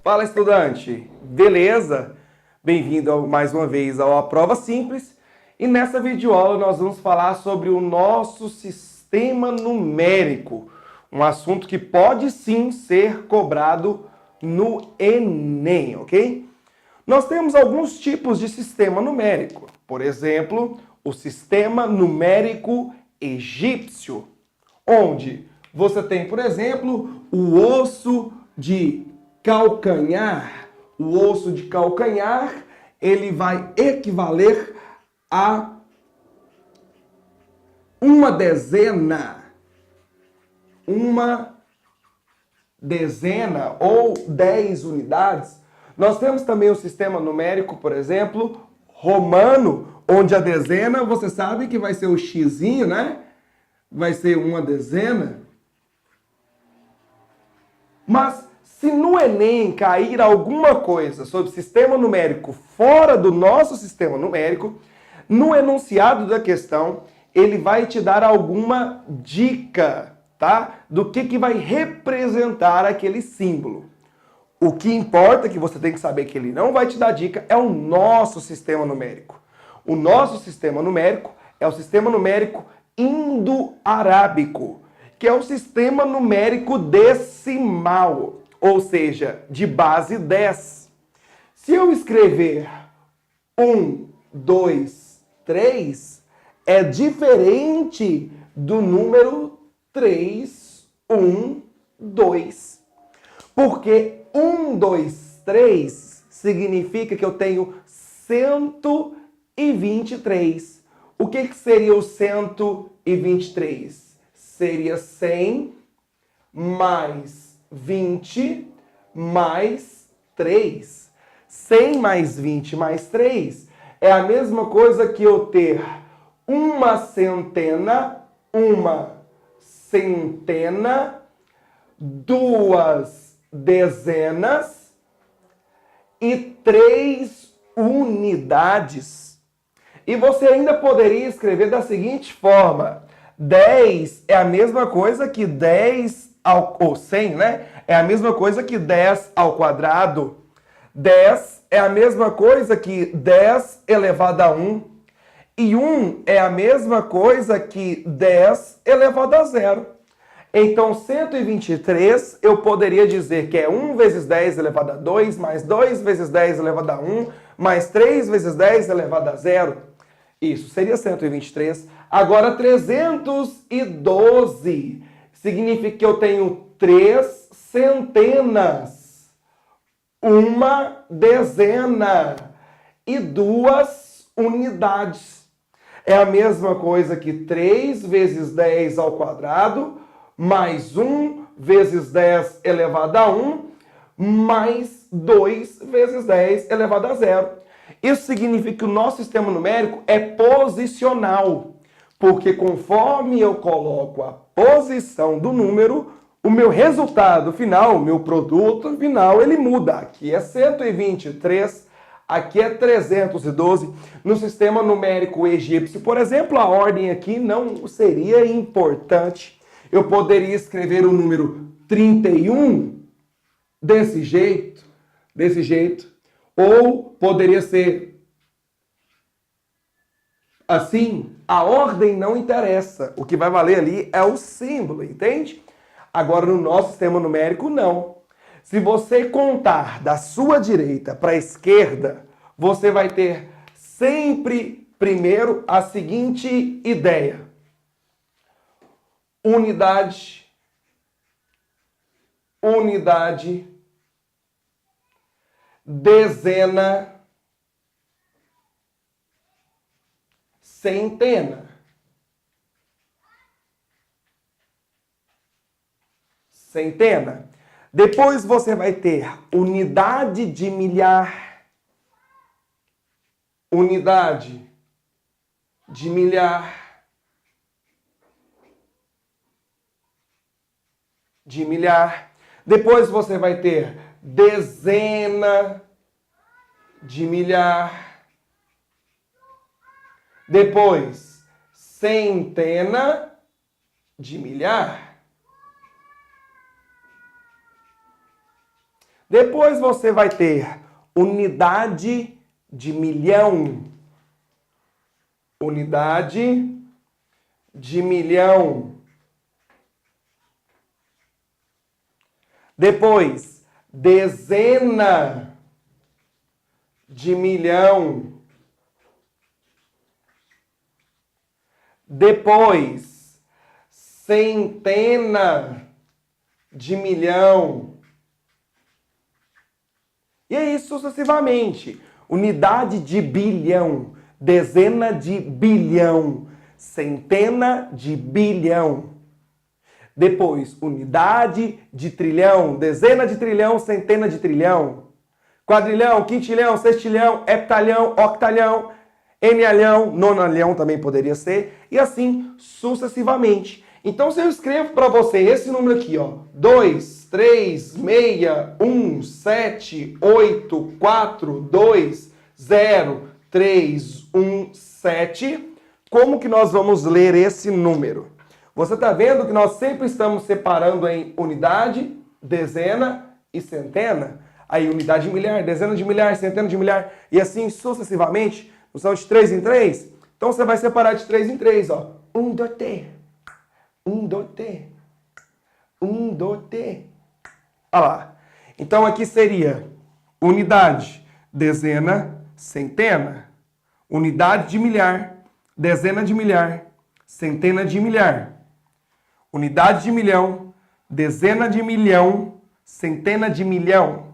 Fala, estudante! Beleza? Bem-vindo mais uma vez à Prova Simples. E nessa videoaula nós vamos falar sobre o nosso sistema numérico, um assunto que pode sim ser cobrado no Enem, ok? Nós temos alguns tipos de sistema numérico. Por exemplo, o sistema numérico egípcio, onde você tem, por exemplo, o osso de calcanhar. O osso de calcanhar, ele vai equivaler a uma dezena ou 10 unidades. Nós temos também o sistema numérico, por exemplo, romano, onde a dezena, você sabe que vai ser o xizinho, né? Vai ser uma dezena. Mas se no Enem cair alguma coisa sobre sistema numérico fora do nosso sistema numérico, no enunciado da questão, ele vai te dar alguma dica, tá? Do que vai representar aquele símbolo. O que importa, que você tem que saber que ele não vai te dar dica, é o nosso sistema numérico. O nosso sistema numérico é o sistema numérico indo-arábico, que é o sistema numérico decimal, ou seja, de base 10. Se eu escrever 1, 2, 3, é diferente do número 3, 1, 2. Porque 1, 2, 3 significa que eu tenho 123. O que seria o 123? Seria 100 mais 20 mais 3. 100 mais 20 mais 3 é a mesma coisa que eu ter uma centena, duas dezenas e 3 unidades. E você ainda poderia escrever da seguinte forma: 10 é a mesma coisa que 10 ou 100, né? É a mesma coisa que 10 ao quadrado. 10 é a mesma coisa que 10 elevado a 1. E 1 é a mesma coisa que 10 elevado a 0. Então, 123, eu poderia dizer que é 1 vezes 10 elevado a 2, mais 2 vezes 10 elevado a 1, mais 3 vezes 10 elevado a 0. Isso seria 123. Agora, 312 significa que eu tenho 3 centenas, uma dezena e 2 unidades. É a mesma coisa que 3 vezes 10 ao quadrado, mais 1 vezes 10 elevado a 1, mais 2 vezes 10 elevado a 0. Isso significa que o nosso sistema numérico é posicional, porque conforme eu coloco a posição do número, o meu resultado final, o meu produto final, ele muda. Aqui é 123, aqui é 312. No sistema numérico egípcio, por exemplo, a ordem aqui não seria importante. Eu poderia escrever o número 31 desse jeito, ou poderia ser assim. A ordem não interessa. O que vai valer ali é o símbolo, entende? Agora, no nosso sistema numérico, não. Se você contar da sua direita para a esquerda, você vai ter sempre, primeiro, a seguinte ideia: unidade, dezena, centena. Depois você vai ter unidade de milhar, Depois você vai ter dezena de milhar. Depois, centena de milhar. Depois você vai ter unidade de milhão. Unidade de milhão. Depois, dezena de milhão. Depois, centena de milhão. E aí sucessivamente. Unidade de bilhão, dezena de bilhão, centena de bilhão. Depois, unidade de trilhão, dezena de trilhão, centena de trilhão. Quadrilhão, quintilhão, sextilhão, heptalhão, octalhão, enalhão, nonalhão também poderia ser, e assim sucessivamente. Então, se eu escrevo para você esse número aqui, ó, 2, 3, 6, 1, 7, 8, 4, 2, 0, 3, 1, 7, como que nós vamos ler esse número? Você está vendo que nós sempre estamos separando em unidade, dezena e centena? Aí unidade de milhar, dezena de milhar, centena de milhar, e assim sucessivamente. Não são de 3 em 3? Então você vai separar de 3 em 3, ó. 1, 2, 3. 1, 2, 3. 1, 2, 3. Olha lá. Então aqui seria unidade, dezena, centena. Unidade de milhar, dezena de milhar, centena de milhar. Unidade de milhão, dezena de milhão, centena de milhão.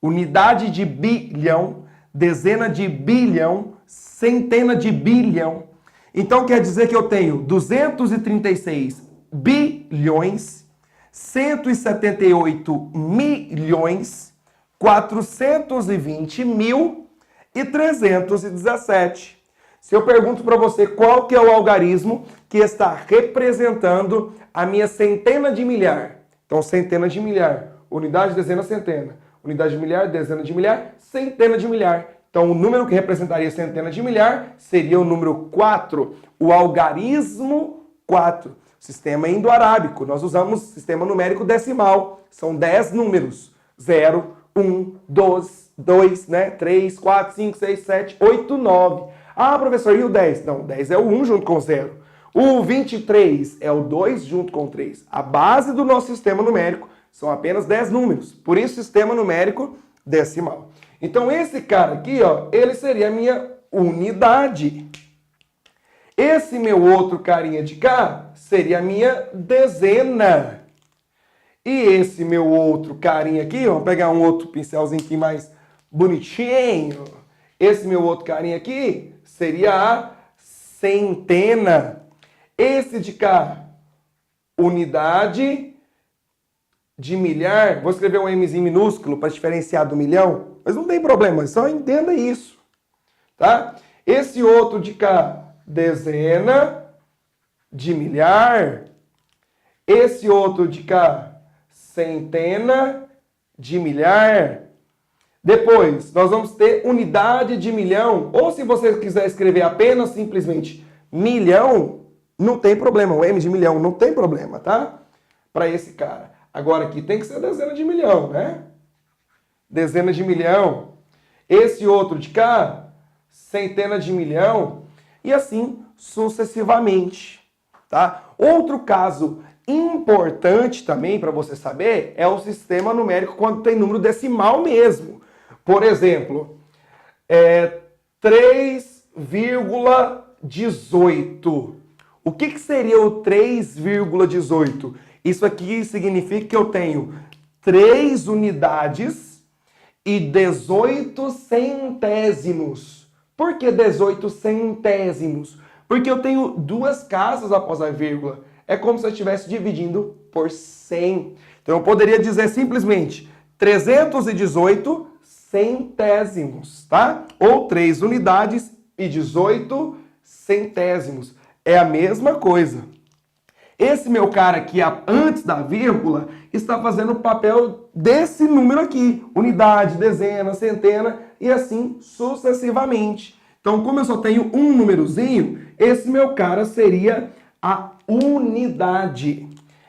Unidade de bilhão, dezena de bilhão, centena de bilhão. Então quer dizer que eu tenho 236 bilhões, 178 milhões, 420 mil e 317. Se eu pergunto para você qual que é o algarismo que está representando a minha centena de milhar. Então, centena de milhar, unidade, dezena, centena. Unidade de milhar, dezena de milhar, centena de milhar. Então, o número que representaria centena de milhar seria o número 4, o algarismo 4. Sistema indo-arábico, nós usamos sistema numérico decimal. São 10 números. 0, 1, 2, né? 3, 4, 5, 6, 7, 8, 9. Ah, professor, e o 10? Não, o 10 é o 1 junto com o 0. O 23 é o 2 junto com o 3. A base do nosso sistema numérico são apenas 10 números. Por isso, sistema numérico decimal. Então, esse cara aqui, ó, ele seria a minha unidade. Esse meu outro carinha de cá seria a minha dezena. E esse meu outro carinha aqui, ó, vamos pegar um outro pincelzinho aqui mais bonitinho. Esse meu outro carinha aqui seria a centena. Esse de cá, unidade de milhar. Vou escrever um Mzinho minúsculo para diferenciar do milhão, mas não tem problema, só entenda isso, tá? Esse outro de cá, dezena de milhar. Esse outro de cá, centena de milhar. Depois, nós vamos ter unidade de milhão. Ou se você quiser escrever apenas, simplesmente, milhão, não tem problema. O M de milhão não tem problema, tá? Para esse cara. Agora aqui tem que ser dezena de milhão, né? Dezena de milhão. Esse outro de cá, centena de milhão. E assim sucessivamente, tá? Outro caso importante também para você saber é o sistema numérico quando tem número decimal mesmo. Por exemplo, 3,18. O que seria o 3,18? Isso aqui significa que eu tenho 3 unidades e 18 centésimos. Por que 18 centésimos? Porque eu tenho 2 casas após a vírgula. É como se eu estivesse dividindo por 100. Então eu poderia dizer simplesmente 318 centésimos, tá? Ou 3 unidades e 18 centésimos. É a mesma coisa. Esse meu cara aqui, antes da vírgula, está fazendo o papel desse número aqui. Unidade, dezena, centena e assim sucessivamente. Então, como eu só tenho um númerozinho, esse meu cara seria a unidade.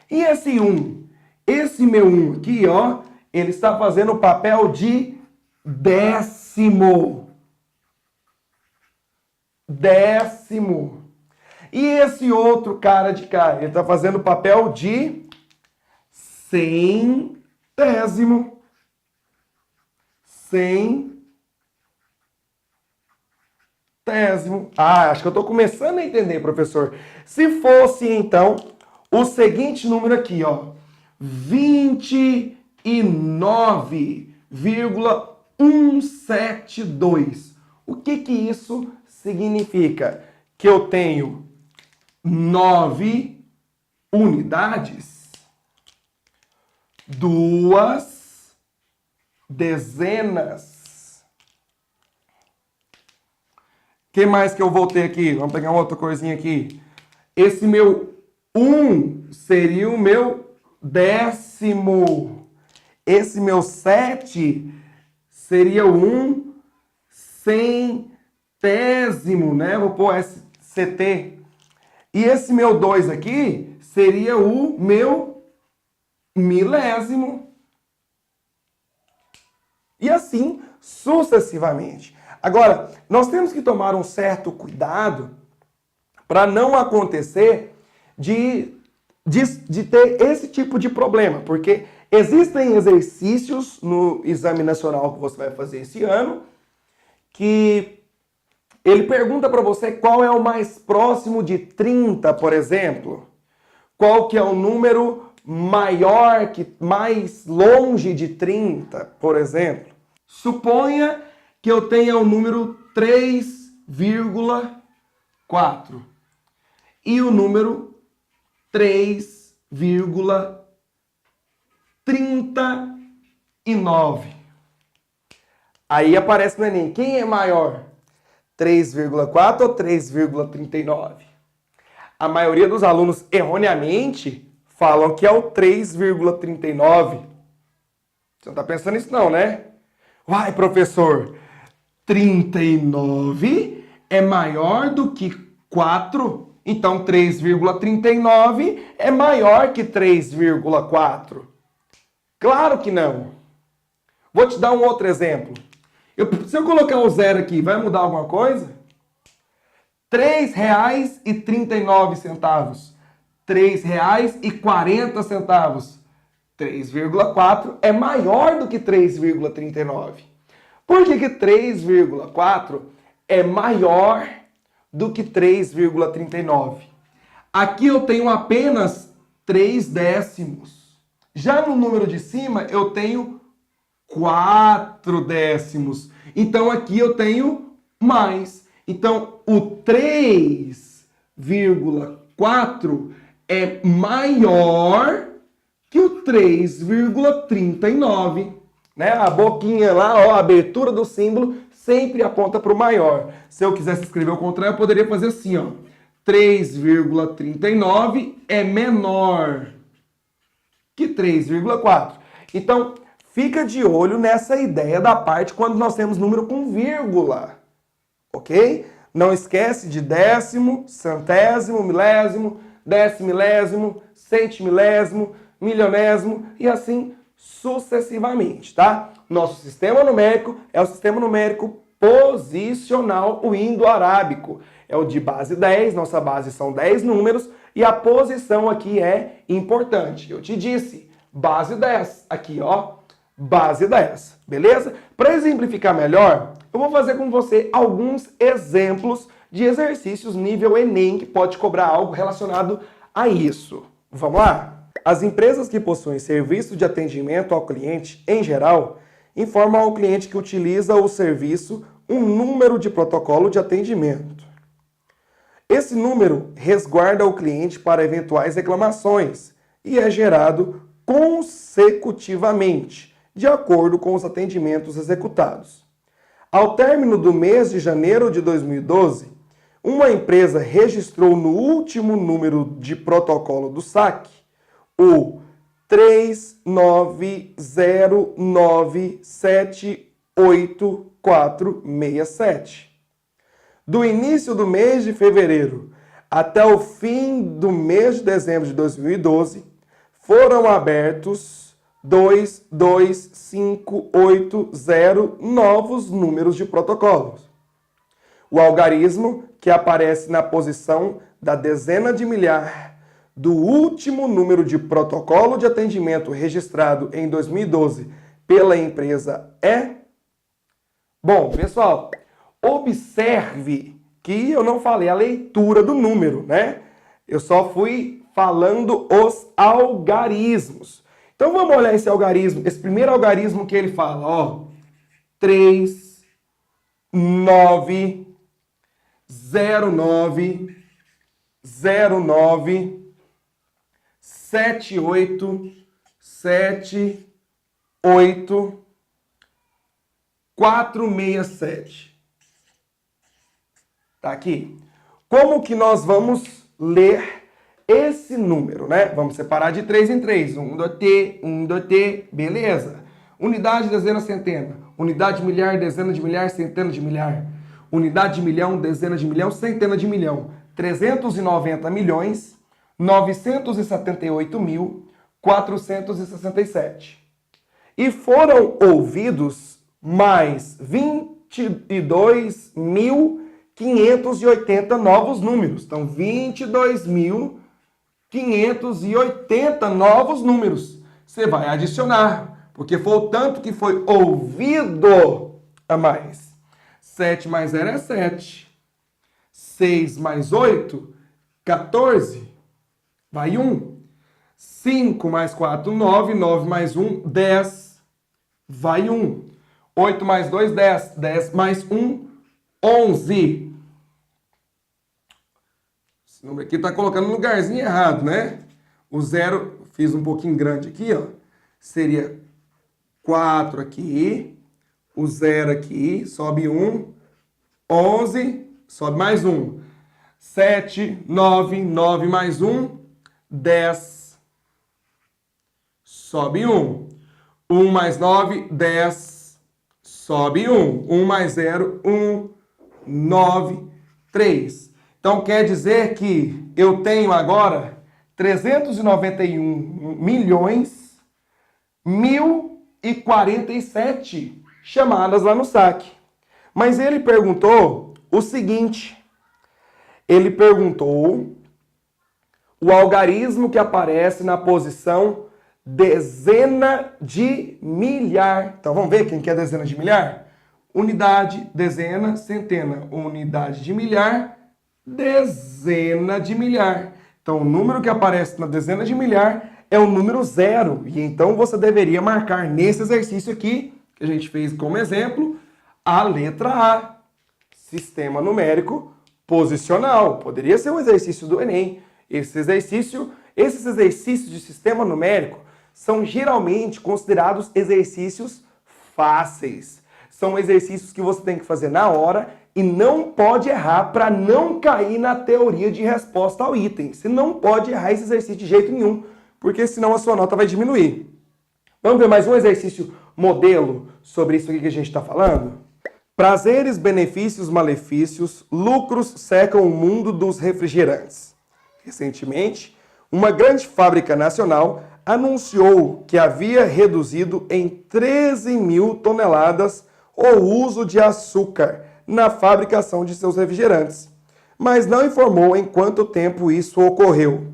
E esse 1? Esse meu 1 aqui, ó, Ele está fazendo o papel de décimo. Décimo. E esse outro cara de cá, ele está fazendo o papel de centésimo. Centésimo. Ah, acho que eu estou começando a entender, professor. Se fosse, então, o seguinte número aqui, ó. 29,172. O que isso significa? Que eu tenho 9 unidades, 2 dezenas. O que mais que eu vou ter aqui? Vamos pegar uma outra coisinha aqui. Esse meu 1 seria o meu décimo. Esse meu 7 seria o 1/100º, né? Vou pôr SCT. E esse meu 2 aqui seria o meu milésimo. E assim sucessivamente. Agora, nós temos que tomar um certo cuidado para não acontecer de ter esse tipo de problema, porque existem exercícios no exame nacional que você vai fazer esse ano que ele pergunta para você qual é o mais próximo de 30, por exemplo. Qual que é o número maior, mais longe de 30, por exemplo. Suponha que eu tenha o número 3,4 e o número 3,39. Aí aparece no Enem, quem é maior? 3,4 ou 3,39? A maioria dos alunos, erroneamente, falam que é o 3,39. Você não está pensando nisso não, né? Uai, professor, 39 é maior do que 4? Então 3,39 é maior que 3,4? Claro que não. Vou te dar um outro exemplo. Se eu colocar o zero aqui, vai mudar alguma coisa? R$ 3,39. R$ 3,40. 3,4 é maior do que 3,39. Por que 3,4 é maior do que 3,39? Aqui eu tenho apenas 3 décimos. Já no número de cima eu tenho 4 décimos. Então aqui eu tenho mais. Então o 3,4 é maior que o 3,39. Né? A boquinha lá, ó, a abertura do símbolo sempre aponta para o maior. Se eu quisesse escrever o contrário, eu poderia fazer assim, ó. 3,39 é menor que 3,4. Então, fica de olho nessa ideia da parte quando nós temos número com vírgula. Ok? Não esquece de décimo, centésimo, milésimo, decimilésimo, centimilésimo, milionésimo e assim sucessivamente, tá? Nosso sistema numérico é o sistema numérico posicional, o indo-arábico. É o de base 10, nossa base são 10 números e a posição aqui é importante. Eu te disse, base 10, aqui ó, base 10, beleza? Para exemplificar melhor, eu vou fazer com você alguns exemplos de exercícios nível Enem que pode cobrar algo relacionado a isso. Vamos lá? As empresas que possuem serviço de atendimento ao cliente, em geral, informam ao cliente que utiliza o serviço um número de protocolo de atendimento. Esse número resguarda o cliente para eventuais reclamações e é gerado consecutivamente, de acordo com os atendimentos executados. Ao término do mês de janeiro de 2012, uma empresa registrou no último número de protocolo do SAC o 39097847. Do início do mês de fevereiro até o fim do mês de dezembro de 2012, foram abertos 22580 novos números de protocolos. O algarismo que aparece na posição da dezena de milhar do último número de protocolo de atendimento registrado em 2012 pela empresa é... Bom, pessoal, observe que eu não falei a leitura do número, né? Eu só fui falando os algarismos. Então vamos olhar esse algarismo, esse primeiro algarismo que ele fala, ó. 3, 9, 09, 09, 78, 78, 467. Tá aqui. Como que nós vamos ler esse número, né? Vamos separar de 3 em 3. 1 do T, 1 do T, beleza. Unidade, dezena, centena. Unidade, milhar, dezena de milhar, centena de milhar. Unidade de milhão, dezena de milhão, centena de milhão. 390 milhões, 978 mil, 467. E foram ouvidos mais 22.580 novos números. Então, 22.580 novos números. Você vai adicionar, porque foi o tanto que foi ouvido a mais. 7 mais 0 é 7. 6 mais 8, 14. Vai 1. 5 mais 4, 9. 9 mais 1, 10. Vai 1. 8 mais 2, 10. 10 mais 1, 11. Esse número aqui está colocando no lugarzinho errado, né? O 0, fiz um pouquinho grande aqui, ó. Seria 4 aqui. O 0 aqui, sobe 1. 11, sobe mais 1. 7, 9, 9 mais 1, 10. Sobe 1. 1 mais 9, 10. Sobe 1. 1 mais 0, 1. 9, 3. Então quer dizer que eu tenho agora 391 milhões 1.047 chamadas lá no saque. Mas ele perguntou o seguinte, ele perguntou o algarismo que aparece na posição dezena de milhar. Então vamos ver quem que é dezena de milhar? Unidade, dezena, centena. Unidade de milhar, dezena de milhar. Então o número que aparece na dezena de milhar é o número 0. E então você deveria marcar nesse exercício aqui, que a gente fez como exemplo, a letra A, sistema numérico posicional. Poderia ser um exercício do Enem. Esses exercícios de sistema numérico são geralmente considerados exercícios fáceis. São exercícios que você tem que fazer na hora e não pode errar para não cair na teoria de resposta ao item. Você não pode errar esse exercício de jeito nenhum, porque senão a sua nota vai diminuir. Vamos ver mais um exercício modelo sobre isso aqui que a gente está falando? Prazeres, benefícios, malefícios, lucros secam o mundo dos refrigerantes. Recentemente, uma grande fábrica nacional anunciou que havia reduzido em 13 mil toneladas o uso de açúcar na fabricação de seus refrigerantes, mas não informou em quanto tempo isso ocorreu.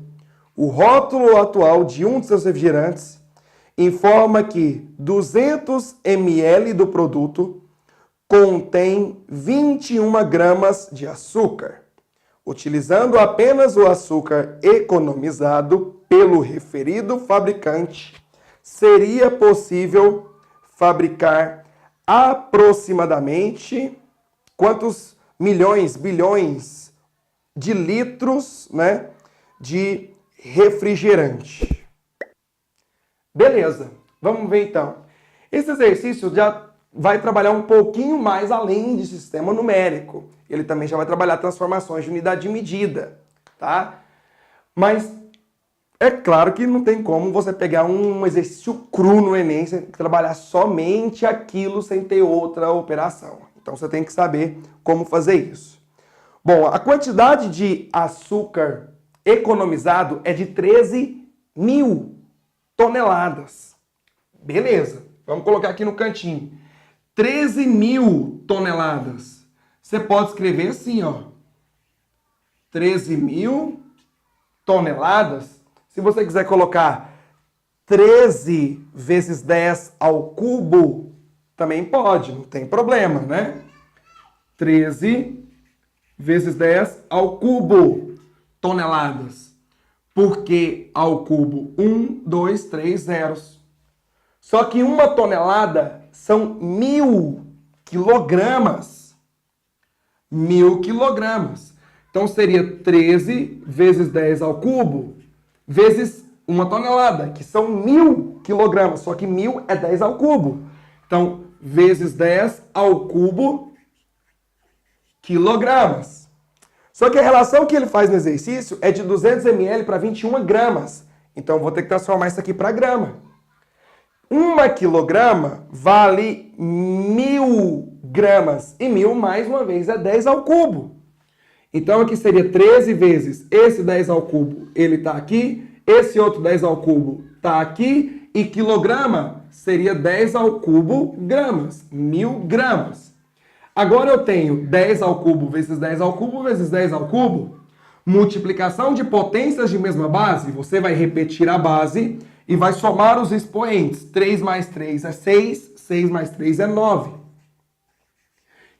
O rótulo atual de um de seus refrigerantes informa que 200 ml do produto contém 21 gramas de açúcar. Utilizando apenas o açúcar economizado pelo referido fabricante, seria possível fabricar aproximadamente quantos milhões, bilhões de litros, né, de refrigerante. Beleza, vamos ver então. Esse exercício já vai trabalhar um pouquinho mais além de sistema numérico. Ele também já vai trabalhar transformações de unidade de medida, tá? Mas é claro que não tem como você pegar um exercício cru no Enem e trabalhar somente aquilo sem ter outra operação. Então você tem que saber como fazer isso. Bom, a quantidade de açúcar economizado é de 13 mil toneladas. Beleza, vamos colocar aqui no cantinho. 13.000 toneladas. Você pode escrever assim, ó. 13.000 toneladas. Se você quiser colocar 13 vezes 10 ao cubo, também pode, não tem problema, né? 13 vezes 10 ao cubo toneladas. Porque ao cubo 1, 2, 3 zeros. Só que uma tonelada são 1.000 quilogramas. 1.000 quilogramas. Então seria 13 vezes 10 ao cubo vezes uma tonelada, que são 1.000 quilogramas. Só que 1.000 é 10 ao cubo. Então, vezes 10 ao cubo quilogramas. Só que a relação que ele faz no exercício é de 200 ml para 21 gramas. Então, eu vou ter que transformar isso aqui para grama. 1 quilograma vale 1.000 gramas. E 1.000, mais uma vez, é 10 ao cubo. Então, aqui seria 13 vezes esse 10 ao cubo, ele está aqui. Esse outro 10 ao cubo está aqui. E quilograma seria 10 ao cubo gramas. 1.000 gramas. Agora eu tenho 10 ao cubo vezes 10 ao cubo vezes 10 ao cubo. Multiplicação de potências de mesma base. Você vai repetir a base e vai somar os expoentes. 3 mais 3 é 6. 6 mais 3 é 9.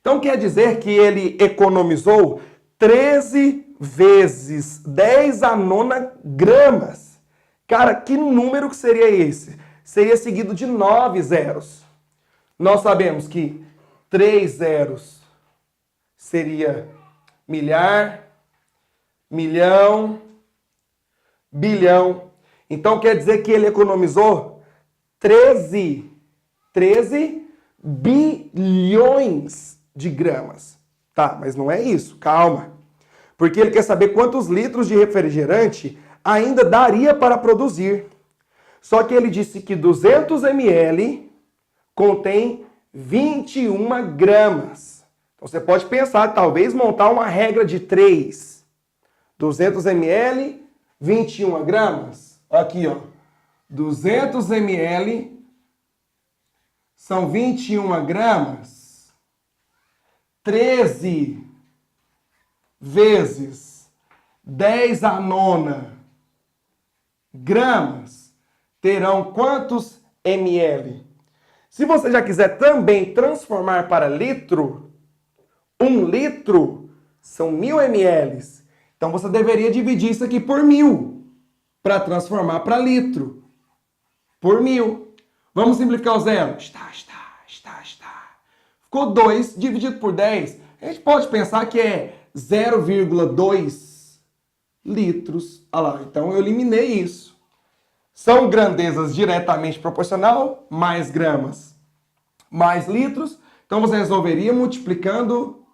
Então quer dizer que ele economizou 13 vezes 10 a nona gramas. Cara, que número que seria esse? Seria seguido de 9 zeros. Nós sabemos que 3 zeros seria milhar, milhão, bilhão. Então quer dizer que ele economizou 13 bilhões de gramas. Tá, mas não é isso, calma. Porque ele quer saber quantos litros de refrigerante ainda daria para produzir. Só que ele disse que 200 ml contém 21 gramas. Então você pode pensar, talvez montar uma regra de 3. 200 ml, 21 gramas. Aqui, ó. 200 ml são 21 gramas. 13 vezes 10 a nona gramas terão quantos ml? Se você já quiser também transformar para litro, 1 litro são 1.000 ml. Então você deveria dividir isso aqui por 1.000 para transformar para litro. Por 1.000. Vamos simplificar o zero. Está. Ficou 2 dividido por 10. A gente pode pensar que é 0,2 litros. Olha lá, então eu eliminei isso. São grandezas diretamente proporcional, mais gramas, mais litros. Então você resolveria multiplicando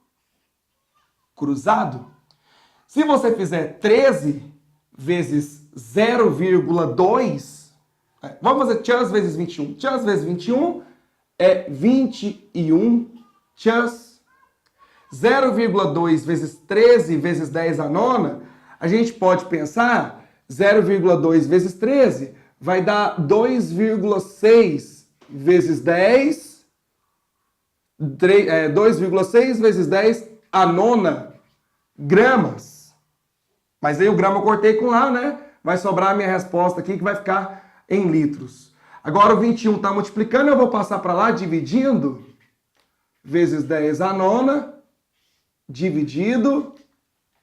cruzado. Se você fizer 13 vezes 0,2, vamos fazer tchan vezes 21. Tchan vezes 21 é 21 tchan. 0,2 vezes 13 vezes 10 a nona, a gente pode pensar 0,2 vezes 13 vai dar 2,6 vezes 10, 2,6 vezes 10 a nona gramas. Mas aí o grama eu cortei com A, né? Vai sobrar a minha resposta aqui que vai ficar em litros. Agora o 21 está multiplicando, eu vou passar para lá dividindo. Vezes 10 a nona, dividido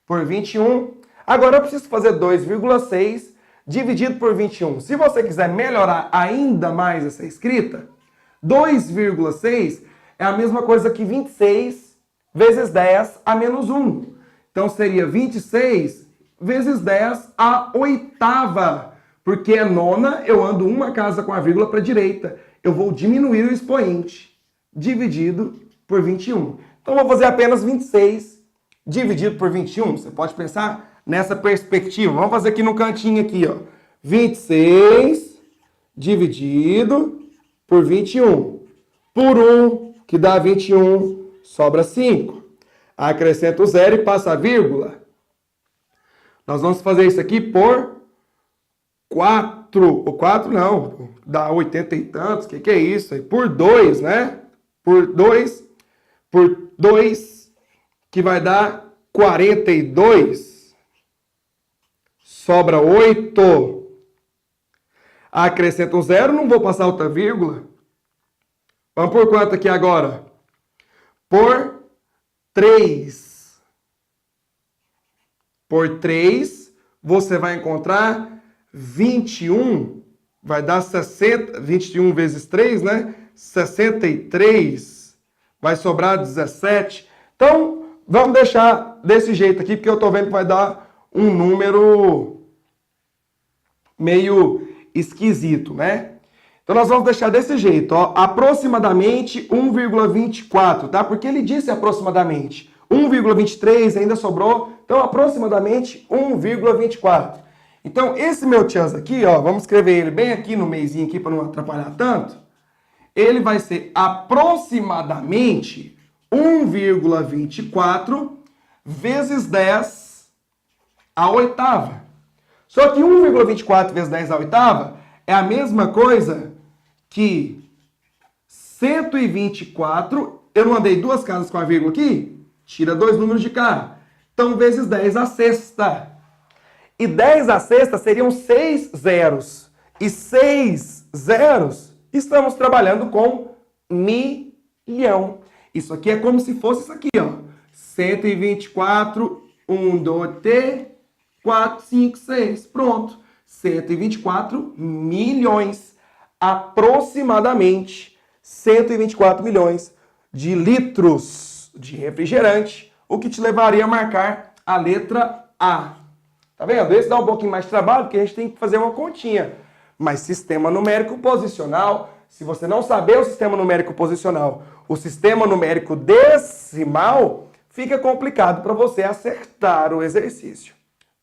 por 21. Agora eu preciso fazer 2,6 dividido por 21. Se você quiser melhorar ainda mais essa escrita, 2,6 é a mesma coisa que 26 vezes 10 a menos 1. Então seria 26 vezes 10 a oitava. Porque é nona, eu ando uma casa com a vírgula para a direita. Eu vou diminuir o expoente. Dividido por 21. Então, vou fazer apenas 26 dividido por 21. Você pode pensar nessa perspectiva. Vamos fazer aqui no cantinho aqui, ó. 26 dividido por 21. Por 1, que dá 21, sobra 5. Acrescenta o zero e passa a vírgula. Nós vamos fazer isso aqui por 4. 4, ou 4 não, dá 80 e tantos, que é isso? Aí, por 2, né? Por 2, que vai dar 42. Sobra 8. Acrescenta um zero, não vou passar outra vírgula. Vamos por quanto aqui agora? Por 3. Por 3, você vai encontrar 21. Vai dar 60. 21 vezes 3, né? 63. Vai sobrar 17. Então, vamos deixar desse jeito aqui, porque eu estou vendo que vai dar um número meio esquisito, né? Então, nós vamos deixar desse jeito, ó, aproximadamente 1,24, tá? Porque ele disse aproximadamente. 1,23 ainda sobrou, então aproximadamente 1,24. Então, esse meu chance aqui, ó, vamos escrever ele bem aqui no meizinho aqui para não atrapalhar tanto. Ele vai ser aproximadamente 1,24 vezes 10 à oitava. Só que 1,24 vezes 10 à oitava é a mesma coisa que 124, eu não andei duas casas com a vírgula aqui? Tira dois números de cá. Então, vezes 10 à sexta. E 10 à sexta seriam 6 zeros. E 6 zeros, estamos trabalhando com milhão. Isso aqui é como se fosse isso aqui, ó. 124, 1, 2, 3, 4, 5, 6. Pronto. 124 milhões. Aproximadamente 124 milhões de litros de refrigerante, o que te levaria a marcar a letra A. Tá vendo? Esse dá um pouquinho mais de trabalho, porque a gente tem que fazer uma continha. Mas sistema numérico posicional, se você não saber o sistema numérico posicional, o sistema numérico decimal, fica complicado para você acertar o exercício.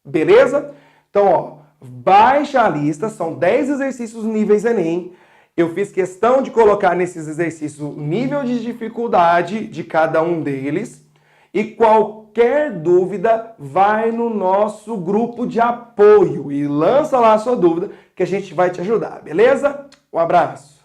Beleza? Então, ó, baixa a lista, são 10 exercícios níveis Enem. Eu fiz questão de colocar nesses exercícios o nível de dificuldade de cada um deles. E qualquer dúvida, vai no nosso grupo de apoio e lança lá a sua dúvida que a gente vai te ajudar, beleza? Um abraço!